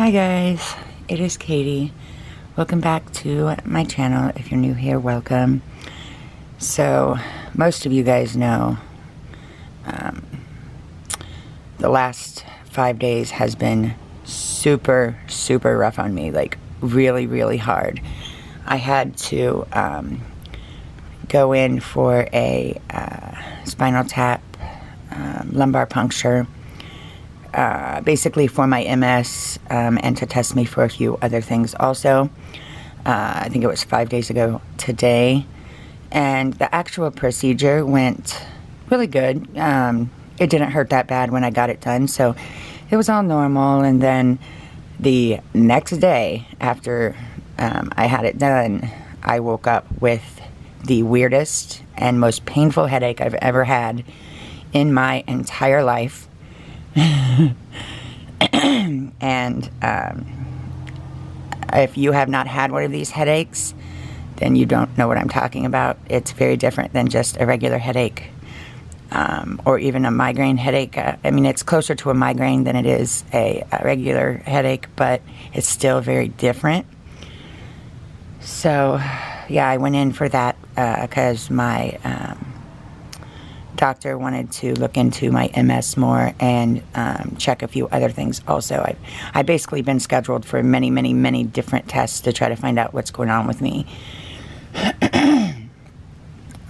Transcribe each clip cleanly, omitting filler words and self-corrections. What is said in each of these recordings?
Hi guys, it is Katie. Welcome back to my channel. If you're new here, welcome. So, most of you guys know the last 5 days has been super rough on me, like really hard. I had to go in for a spinal tap, lumbar puncture, basically for my MS, and to test me for a few other things also. I think it was 5 days ago today, and the actual procedure went really good. It didn't hurt that bad when I got it done, so it was all normal. And then the next day after I had it done, I woke up with the weirdest and most painful headache I've ever had in my entire life. And if you have not had one of these headaches, then you don't know what I'm talking about. It's very different than just a regular headache, or even a migraine headache. I mean, it's closer to a migraine than it is a regular headache, but it's still very different. So yeah, I went in for that because my doctor wanted to look into my MS more and check a few other things also. I've basically been scheduled for many different tests to try to find out what's going on with me.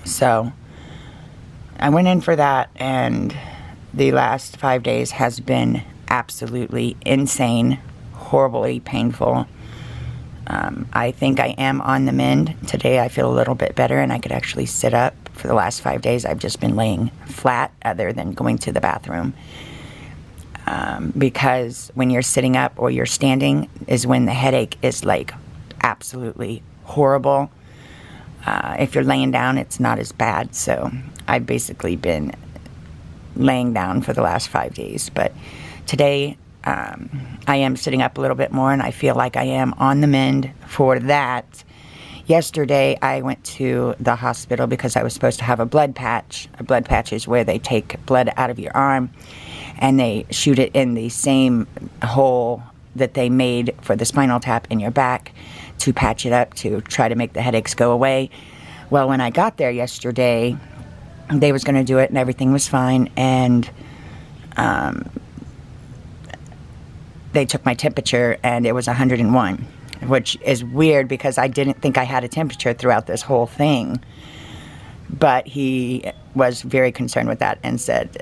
So I went in for that, and the last 5 days has been absolutely insane, horribly painful. I think I am on the mend. Today I feel a little bit better and I could actually sit up. For the last 5 days I've just been laying flat other than going to the bathroom. Because when you're sitting up or you're standing is when the headache is like absolutely horrible. If you're laying down, it's not as bad. So I've basically been laying down for the last 5 days. But today I am sitting up a little bit more, and I feel like I am on the mend for that. Yesterday, I went to the hospital because I was supposed to have a blood patch. A blood patch is where they take blood out of your arm, and they shoot it in the same hole that they made for the spinal tap in your back to patch it up to try to make the headaches go away. Well, when I got there yesterday, they was going to do it, and everything was fine, and they took my temperature, and it was 101. Which is weird because I didn't think I had a temperature throughout this whole thing. But he was very concerned with that and said,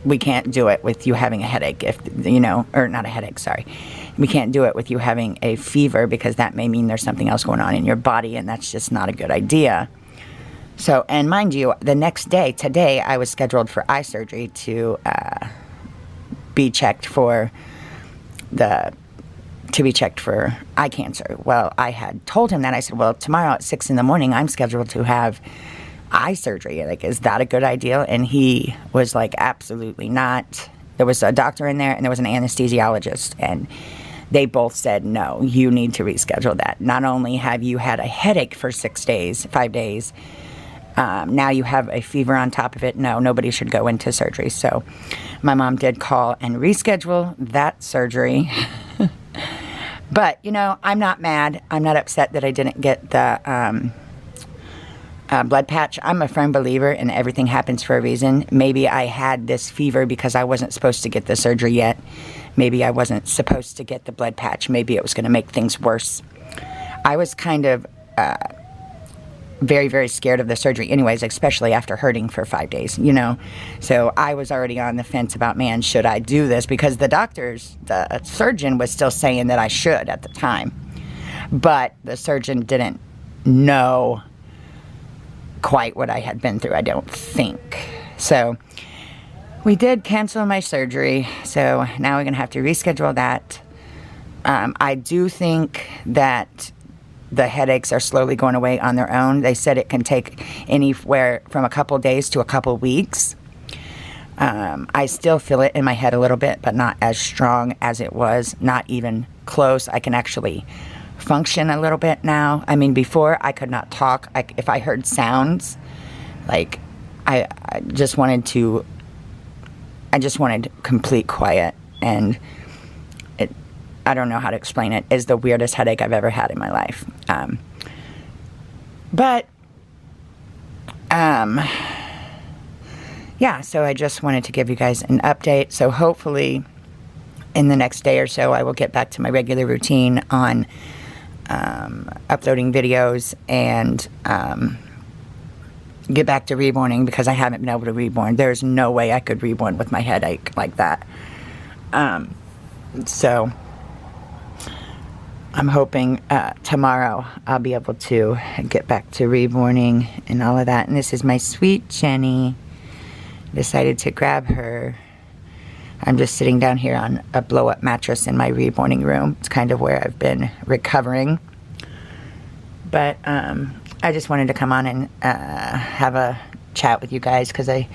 we can't do it with you having a headache, if you know, or not a headache, sorry. We can't do it with you having a fever because that may mean there's something else going on in your body, and that's just not a good idea. So, and mind you, the next day, today, I was scheduled for eye surgery to be checked for eye cancer. Well, I had told him that. I said, well, tomorrow at 6 in the morning, I'm scheduled to have eye surgery. Like, is that a good idea? And he was like, absolutely not. There was a doctor in there, and there was an anesthesiologist, and they both said, no, you need to reschedule that. Not only have you had a headache for 5 days, now you have a fever on top of it. No, nobody should go into surgery. So my mom did call and reschedule that surgery. But, you know, I'm not mad. I'm not upset that I didn't get the blood patch. I'm a firm believer in everything happens for a reason. Maybe I had this fever because I wasn't supposed to get the surgery yet. Maybe I wasn't supposed to get the blood patch. Maybe it was going to make things worse. I was kind of very scared of the surgery anyways, especially after hurting for 5 days, you know. So I was already on the fence about, man, should I do this? Because the surgeon was still saying that I should at the time. But the surgeon didn't know quite what I had been through, I don't think. So we did cancel my surgery, so now we're going to have to reschedule that. I do think that the headaches are slowly going away on their own. They said it can take anywhere from a couple days to a couple weeks. I still feel it in my head a little bit, but not as strong as it was, not even close. I can actually function a little bit now. I mean, before I could not talk. If I heard sounds, like I just wanted complete quiet, and I don't know how to explain it, is the weirdest headache I've ever had in my life. Yeah, so I just wanted to give you guys an update. So hopefully in the next day or so, I will get back to my regular routine on uploading videos and get back to reborning, because I haven't been able to reborn. There's no way I could reborn with my headache like that. So I'm hoping tomorrow I'll be able to get back to reborning and all of that. And this is my sweet Jenny. Decided to grab her. I'm just sitting down here on a blow-up mattress in my reborning room. It's kind of where I've been recovering. But I just wanted to come on and have a chat with you guys, because I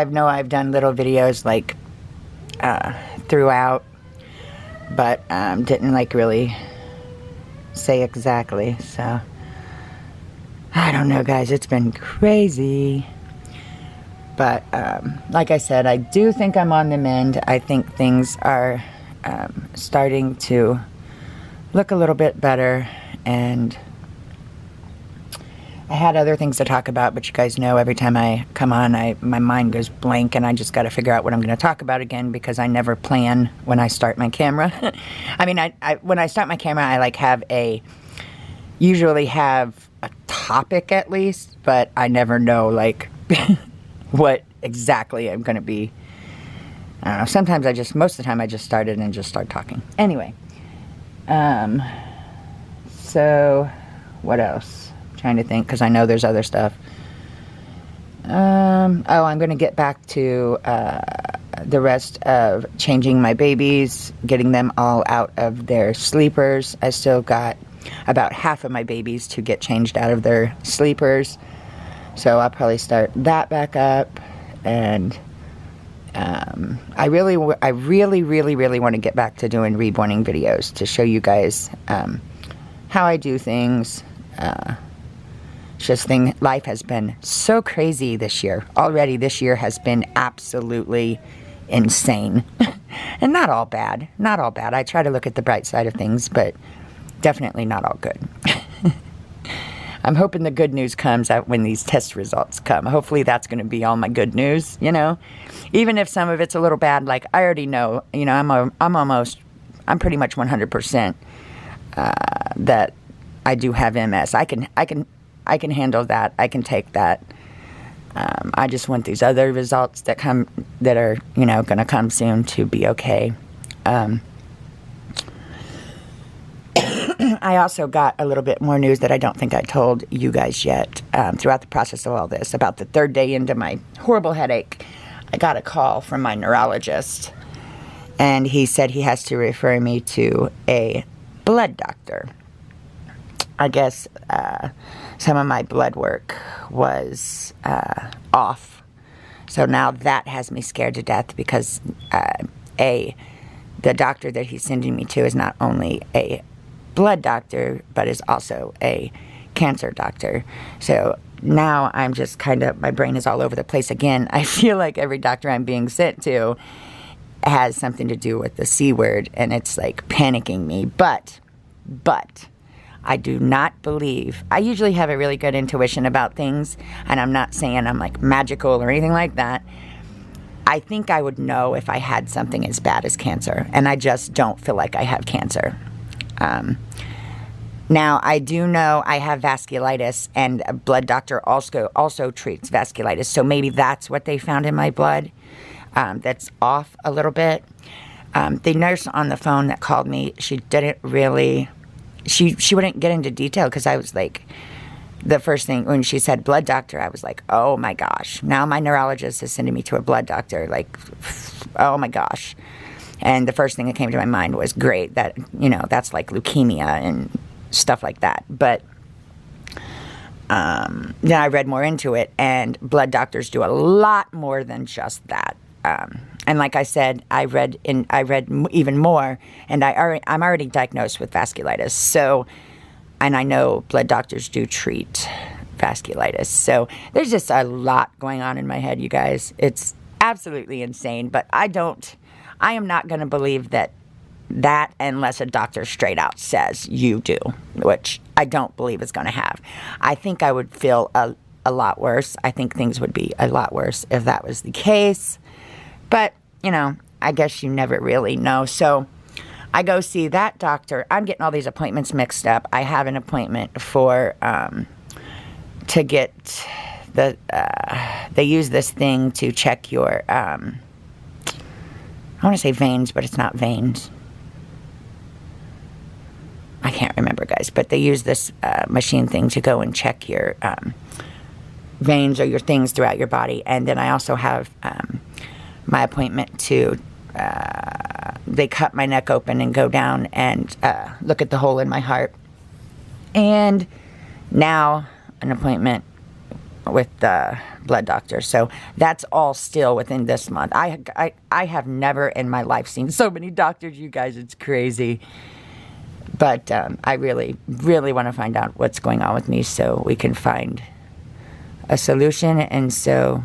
know I've done little videos like throughout, but didn't like really say exactly. So I don't know, guys. It's been crazy. But like I said, I do think I'm on the mend. I think things are starting to look a little bit better, and I had other things to talk about, but you guys know every time I come on, my mind goes blank, and I just got to figure out what I'm going to talk about again, because I never plan when I start my camera. I mean, when I start my camera, I like usually have a topic at least, but I never know like what exactly I'm going to be. I don't know. Sometimes most of the time I just started and just start talking. Anyway, so what else? I'm trying to think, because I know there's other stuff. Oh, I'm going to get back to the rest of changing my babies, getting them all out of their sleepers. I still got about half of my babies to get changed out of their sleepers. So I'll probably start that back up, and I really want to get back to doing reborning videos to show you guys how I do things. Life has been so crazy this year. Already this year has been absolutely insane. And not all bad. Not all bad. I try to look at the bright side of things, but definitely not all good. I'm hoping the good news comes out when these test results come. Hopefully that's going to be all my good news, you know. Even if some of it's a little bad, like I already know, you know, I'm pretty much 100% that I do have MS. I can handle that. I can take that. I just want these other results that are, you know, going to come soon to be okay. I also got a little bit more news that I don't think I told you guys yet throughout the process of all this. About the third day into my horrible headache, I got a call from my neurologist, and he said he has to refer me to a blood doctor. I guess some of my blood work was off. So now that has me scared to death, because the doctor that he's sending me to is not only a blood doctor, but is also a cancer doctor. So now I'm just my brain is all over the place again. I feel like every doctor I'm being sent to has something to do with the C word, and it's like panicking me. But I do not believe, I usually have a really good intuition about things, and I'm not saying I'm like magical or anything like that. I think I would know if I had something as bad as cancer, and I just don't feel like I have cancer. Now, I do know I have vasculitis, and a blood doctor also treats vasculitis, so maybe that's what they found in my blood that's off a little bit. The nurse on the phone that called me, she didn't really, she wouldn't get into detail, because I was like, the first thing, when she said blood doctor, I was like, oh my gosh, now my neurologist is sending me to a blood doctor, like, oh my gosh. And the first thing that came to my mind was, great, that, you know, that's like leukemia and stuff like that. But then I read more into it, and blood doctors do a lot more than just that. And like I said, I read even more, and I'm already diagnosed with vasculitis. So, and I know blood doctors do treat vasculitis. So there's just a lot going on in my head, you guys. It's absolutely insane, but I am not going to believe that that unless a doctor straight out says you do, which I don't believe is going to have. I think I would feel a lot worse. I think things would be a lot worse if that was the case. But, you know, I guess you never really know. So I go see that doctor. I'm getting all these appointments mixed up. I have an appointment for, to get the, they use this thing to check your, I want to say veins, but it's not veins. I can't remember, guys, but they use this machine thing to go and check your veins or your things throughout your body. And then I also have my appointment to, they cut my neck open and go down and look at the hole in my heart. And now an appointment with the blood doctor. So that's all still within this month. I have never in my life seen so many doctors, you guys. It's crazy. But I really, really want to find out what's going on with me so we can find a solution. And so,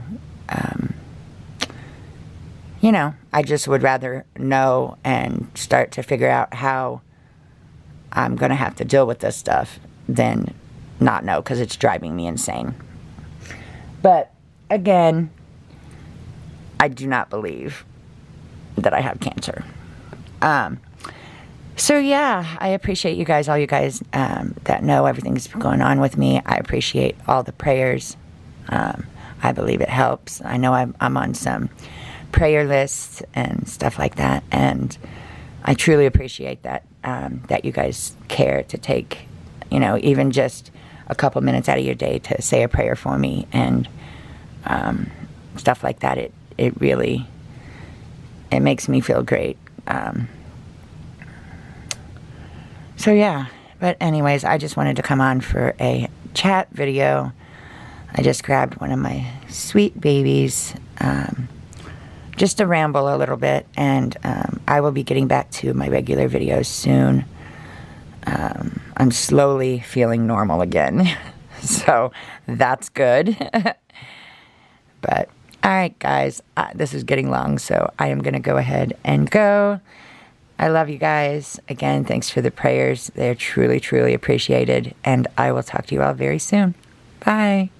you know, I just would rather know and start to figure out how I'm going to have to deal with this stuff than not know, because it's driving me insane. But again, I do not believe that I have cancer. So yeah, I appreciate you guys, all you guys that know everything's going on with me. I appreciate all the prayers. I believe it helps. I know I'm on some prayer lists and stuff like that, and I truly appreciate that, that you guys care to take, you know, even just a couple minutes out of your day to say a prayer for me and stuff like that. It really, it makes me feel great. So yeah, but anyways, I just wanted to come on for a chat video. I just grabbed one of my sweet babies, just to ramble a little bit, and I will be getting back to my regular videos soon. I'm slowly feeling normal again, so that's good. But alright guys, this is getting long, so I am going to go ahead and go. I love you guys. Again, thanks for the prayers. They're truly, truly appreciated. And I will talk to you all very soon. Bye.